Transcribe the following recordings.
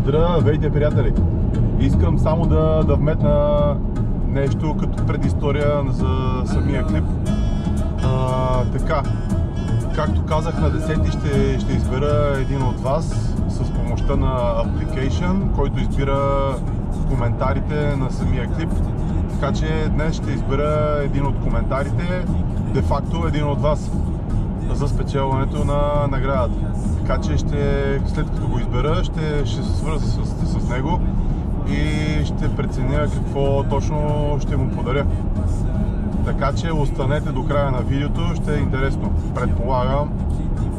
Здравейте, приятели! Искам само да вметна нещо като предистория за самия клип. Така, както казах, на 10 ще избера един от вас с помощта на Application, който избира коментарите на самия клип. Така че днес ще избера един от коментарите, де-факто един от вас, за спечелването на наградата. Така че след като го избера, ще се свържа с него и ще преценя какво точно ще му подаря. Така че останете до края на видеото, ще е интересно. Предполагам,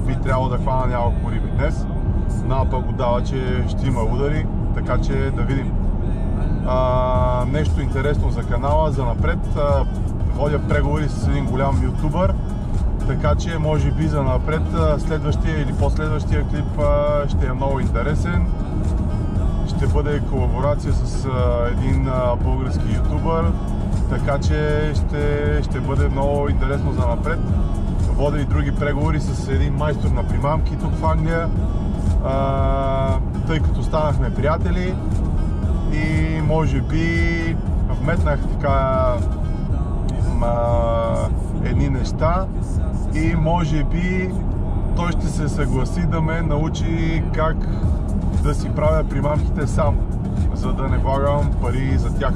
би трябвало да хвана няколко риби днес. Напа го дава, че ще има удари, така че да видим. Нещо интересно за канала, за напред. Водя преговори с един голям ютубър, така че може би за напред следващия или последващия клип ще е много интересен. Ще бъде колаборация с един български ютубър, така че ще бъде много интересно за напред. Водя и други преговори с един майстор на примамки тук в Англия, тъй като станахме приятели и може би вметнах така едни неща и може би той ще се съгласи да ме научи как да си правя примамките сам, за да не влагам пари за тях.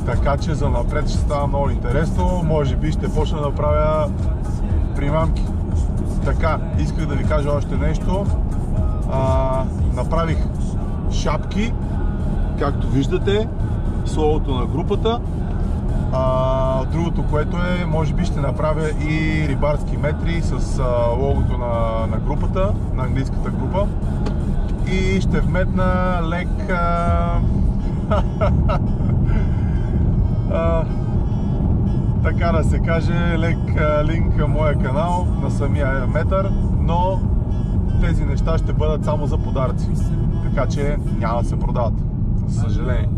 Така че за напред ще става много интересно, може би ще почна да правя примамки. Така, исках да ви кажа още нещо. Направих шапки, както виждате, с логото на групата. Другото, което е, може би ще направя и рибарски метри с логото на групата, на английската група. И ще вметна лек така да се каже, лек линк към моя канал на самия метър, но тези неща ще бъдат само за подаръци, така че няма да се продават, за съжаление.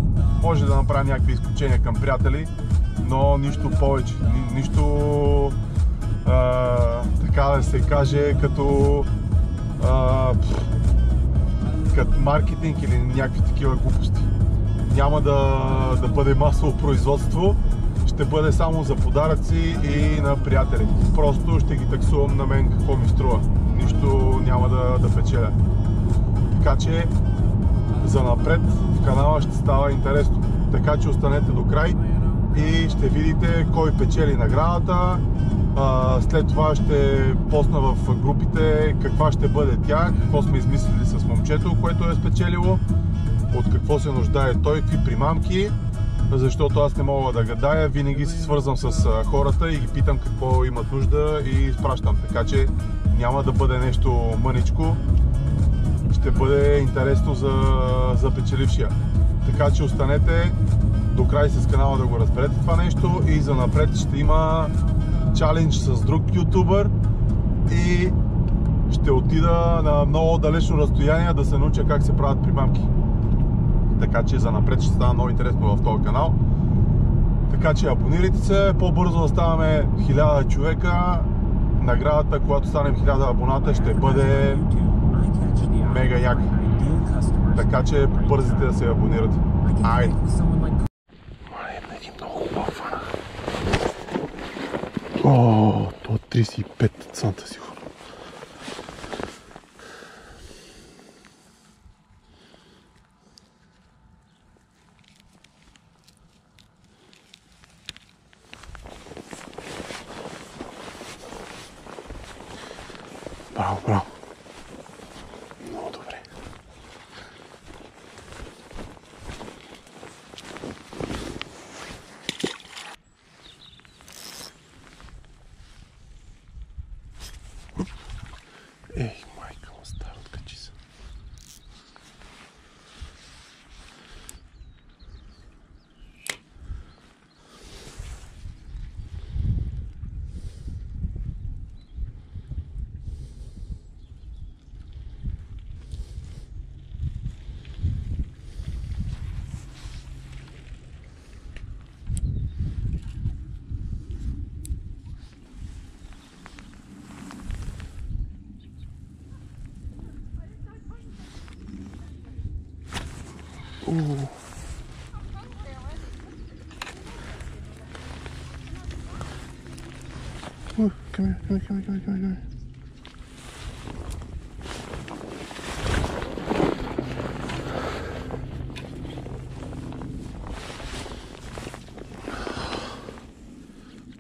Може да направя някакви изключения към приятели, но нищо повече, нищо така да се каже като маркетинг или някакви такива глупости. Няма да бъде масово производство, ще бъде само за подаръци и на приятели. Просто ще ги таксувам на мен какво ми струва. Нищо няма да печеля. Така че за напред в канала ще става интересно. Така че останете до край и ще видите кой печели наградата. След това ще посна в групите каква ще бъде тя, какво сме измислили с момчето, което е спечелило, от какво се нуждае той, какви примамки, защото аз не мога да гадая, винаги се свързвам с хората и ги питам какво имат нужда и изпращам. Така че няма да бъде нещо мъничко, ще бъде интересно за печелившия. Така че останете до край с канала да го разберете това нещо и за напред ще има чалендж с друг ютубър и ще отида на много далечно разстояние да се науча как се правят примамки. Така че за напред ще става много интересно в този канал. Така че абонирайте се, по-бързо да ставаме 1000 човека. Наградата, когато станем 1000 абоната, ще бъде мега яка. Така че побързите да се абонирате. Айде! О, то 35 цента сигурно. Браво, браво. Много добре. Ей, майка му стара, откачи се. Come here.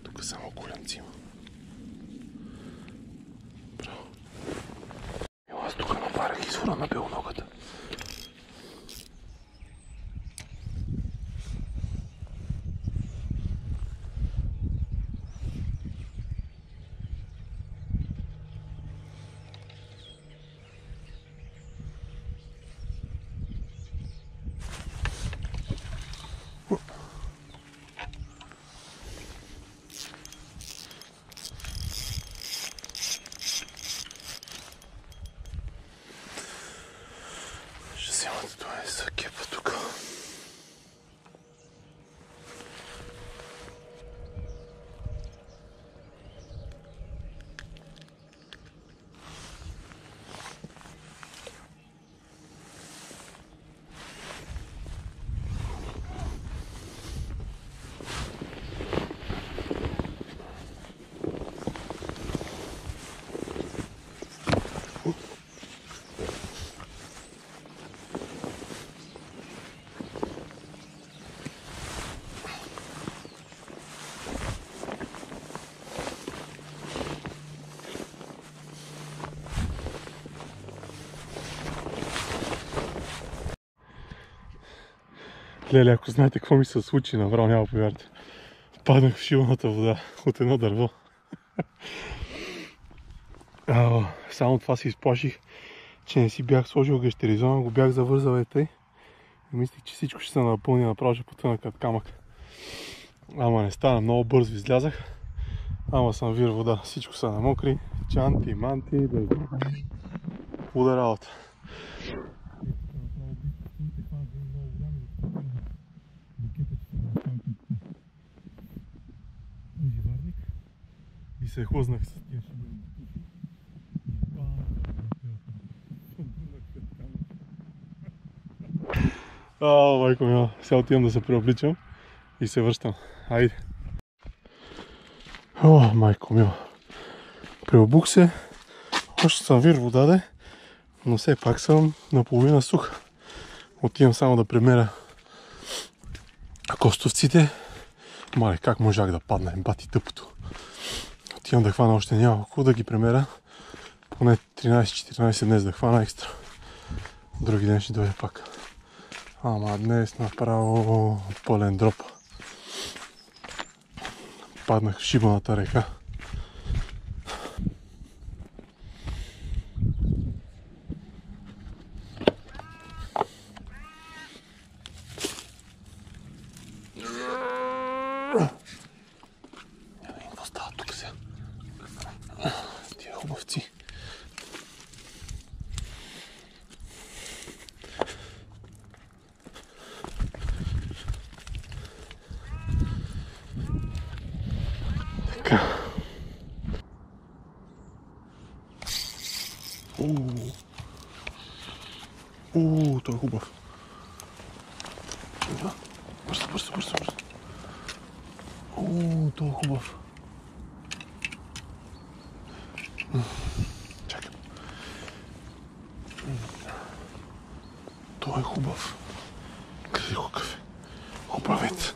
Тук само големци има. Браво. Аз тук наварях извора на белоногата. Това е за кепа тук. Леле, ако знаете какво ми се случи, направо няма повярвате. Паднах в шибаната вода от едно дърво. Само това се изплаших, че не си бях сложил гащеризона, го бях завързал тъй. И мислих, че всичко ще се напълни, направо ще потъна като камък. Ама не стана, много бързо излязах. Ама съм вир вода, всичко са намокри. Чанти, манти, луда работа. И се хлъзнах с тия шибани. Майко мила, сега отивам да се преобличам и се връщам. Айде. Майко мила. Преобух се. Още съм вир вода, но все пак съм наполовина сух. Отивам само да премеря костовците. Мале, как можах да падна, бати тъпото. Отивам да хвана още няколко, да ги премеря. Поне 13-14 днес да хвана екстра. Други ден ще дойде пак. Ама днес направо пълен дроп. Паднах в шибаната река. Какво става тук сега? Тия хубавци. Така. Той е хубав. Бързо. Той е хубав. Чакай. Той е хубав. Гледай какъв е. Хубавец.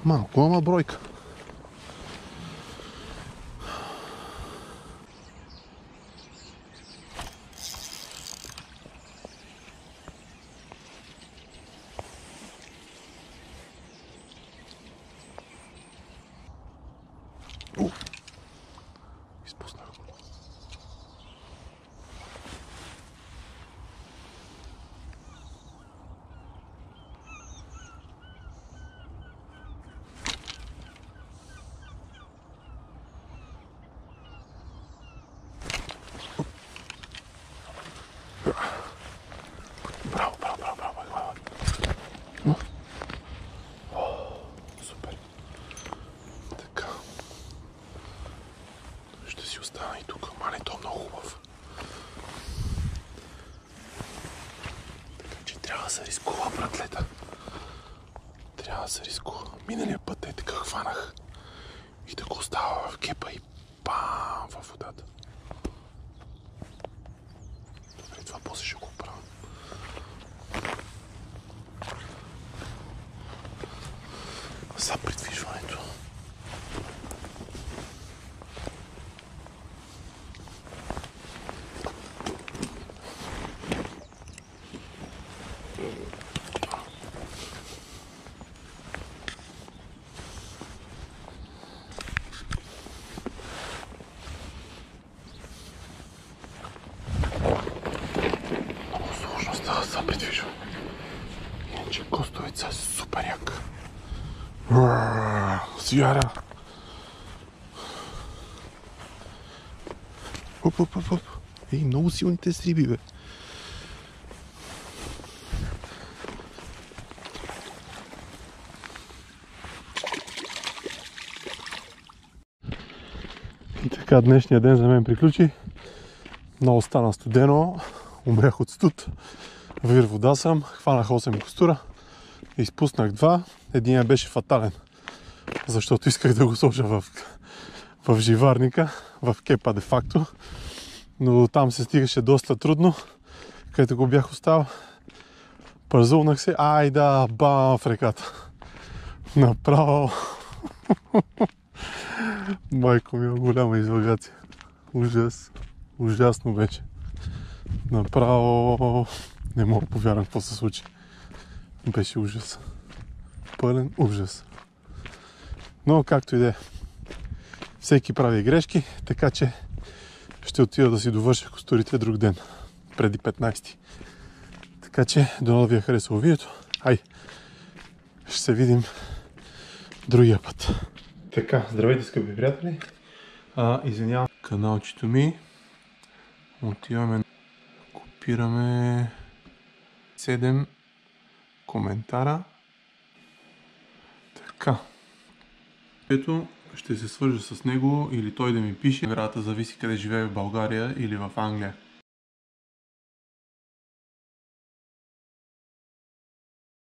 Малко, ама бройка. Изпуснах. се рискува, братлета. Трябва да се рискува. Миналия път е така хванах. И да го остава в кепа и бам във водата. Добре, това после ще го правя. За придвижването. За придвижване. Иначе костовица е супер як. Звяра. Оп. Ей, много силните сриби, бе. И така, днешния ден за мен приключи. Много стана студено. Умрях от студ. Вир вода съм. Хванах 8 костура. Изпуснах 2. Единият беше фатален. Защото исках да го сложа в живарника. В кепа де факто. Но там се стигаше доста трудно. Където го бях оставил. Пързулнах се. Да, бам в реката. Направо. Майко ми, голяма излагация. Ужас. Ужасно беше. Направо не мога да повярвам какво се случи. Беше ужас. Пълен ужас. Но както и да е. Всеки прави грешки, така че ще отида да си довърша костурите друг ден. Преди 15-ти. Така че дано да ви е харесало видеото. Ще се видим другия път. Така, здравейте, скъпи приятели. Извинявам каналчето ми. Отиваме, копираме 7 коментара. Така. Ето, ще се свържа с него или той да ми пише. Вероятно зависи къде живее в България или в Англия.